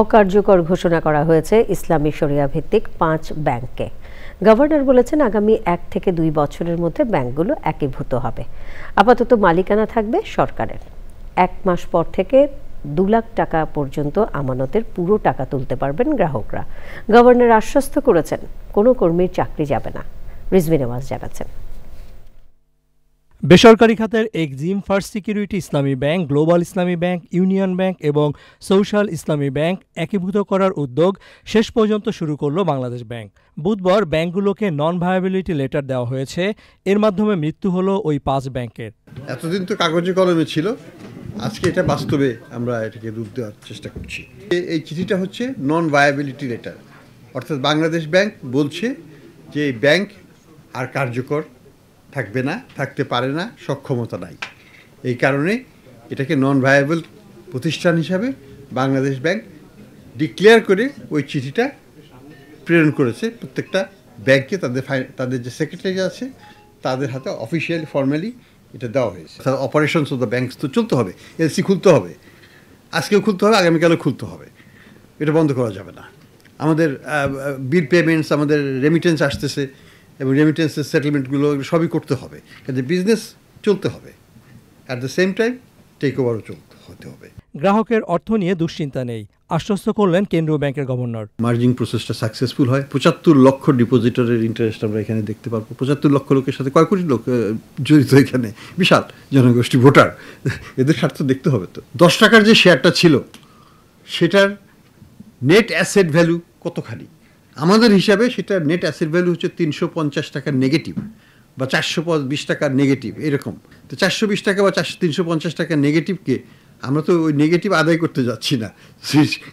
অকার্যকর ঘোষণা করা হয়েছে ইসলামী শরিয়া ভিত্তিক 5 ব্যাংককে। গভর্নর বলেছেন আগামী 1 থেকে 2 বছরের মধ্যে ব্যাংকগুলো একীভূত হবে। আপাতত মালিকানা থাকবে সরকারের। 1 মাস পর থেকে 2 লাখ টাকা পর্যন্ত আমানতের পুরো টাকা তুলতে পারবেন গ্রাহকরা। গভর্নর আশ্বস্ত করেছেন কোনো কর্মীর চাকরি যাবে না। রিজভী নওয়াজ জানাচ্ছেন। বেসরকারি খাতের এক্সিম ফার্স্ট সিকিউরিটি ইসলামী ব্যাংক, গ্লোবাল ইসলামী ব্যাংক, ইউনিয়ন ব্যাংক এবং সোশ্যাল ইসলামী ব্যাংক একীভূত করার উদ্যোগ শেষ পর্যন্ত শুরু করল বাংলাদেশ ব্যাংক। বুধবার ব্যাংকগুলোকে নন ভায়াবিলিটি লেটার দেওয়া হয়েছে। এর মাধ্যমে মৃত্যু হলো ওই 5 ব্যাংকের। এতদিন তো কাগজে কলমে ছিল, আজকে এটা বাস্তবে আমরা এটাকে রূপ দেওয়ার চেষ্টা করছি। এই চিঠিটা হচ্ছে নন ভায়াবিলিটি লেটার, অর্থাৎ বাংলাদেশ ব্যাংক বলছে যে এই ব্যাংক আর কার্যকর থাকবে না, থাকতে পারে না, সক্ষমতা নাই। এই কারণে এটাকে নন ভায়াবল প্রতিষ্ঠান হিসাবে বাংলাদেশ ব্যাংক ডিক্লেয়ার করে ওই চিঠিটা প্রেরণ করেছে প্রত্যেকটা ব্যাংকে। তাদের যে সেক্রেটারি আছে তাদের হাতে অফিসিয়ালি ফর্মালি এটা দেওয়া হয়েছে। অপারেশনস অফ দ্য ব্যাংকস তো চলতে হবে, এলসি খুলতে হবে, আজকেও খুলতে হবে, আগামীকালও খুলতে হবে, এটা বন্ধ করা যাবে না। আমাদের বিল পেমেন্টস, আমাদের রেমিটেন্স আসতেছে এবং রেমিটেন্সের সেটেলমেন্টগুলো সবই করতে হবে, কাজে বিজনেস চলতে হবে। At the same time take ওভারও হতে হবে। গ্রাহকের অর্থ নিয়ে দুশ্চিন্তা নেই, আশ্বস্ত করলেন কেন্দ্রীয় ব্যাংকের গভর্নর। মার্জিং প্রসেসটা সাকসেসফুল হয়, 75 লক্ষ ডিপোজিটরের ইন্টারেস্ট আমরা এখানে দেখতে পারবো। 75 লক্ষ লোকের সাথে কয় কোটি লোক জড়িত, এখানে বিশাল জনগোষ্ঠী ভোটার, এদের স্বার্থ দেখতে হবে। তো 10 টাকার যে শেয়ারটা ছিল সেটার নেট অ্যাসেট ভ্যালু কতখানি, আমাদের হিসাবে সেটা নেট অ্যাসেট ভ্যালু হচ্ছে 350 টাকার নেগেটিভ বা 420 টাকার নেগেটিভ, এরকম। তো 420 টাকা বা 350 টাকার নেগেটিভকে আমরা তো ওই নেগেটিভ আদায় করতে যাচ্ছি না,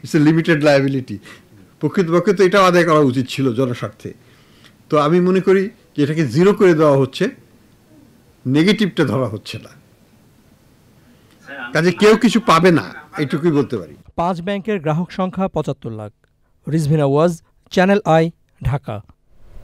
ইটস এ লিমিটেড লায়াবিলিটি। প্রকৃতপক্ষে তো এটাও আদায় করা উচিত ছিল জনস্বার্থে। তো আমি মনে করি যে এটাকে জিরো করে দেওয়া হচ্ছে, নেগেটিভটা ধরা হচ্ছে না, কাজে কেউ কিছু পাবে না, এটুকুই বলতে পারি। 5 ব্যাংকের গ্রাহক সংখ্যা 75 লাখ। Rizvi Nawaz, channel I, Dhaka.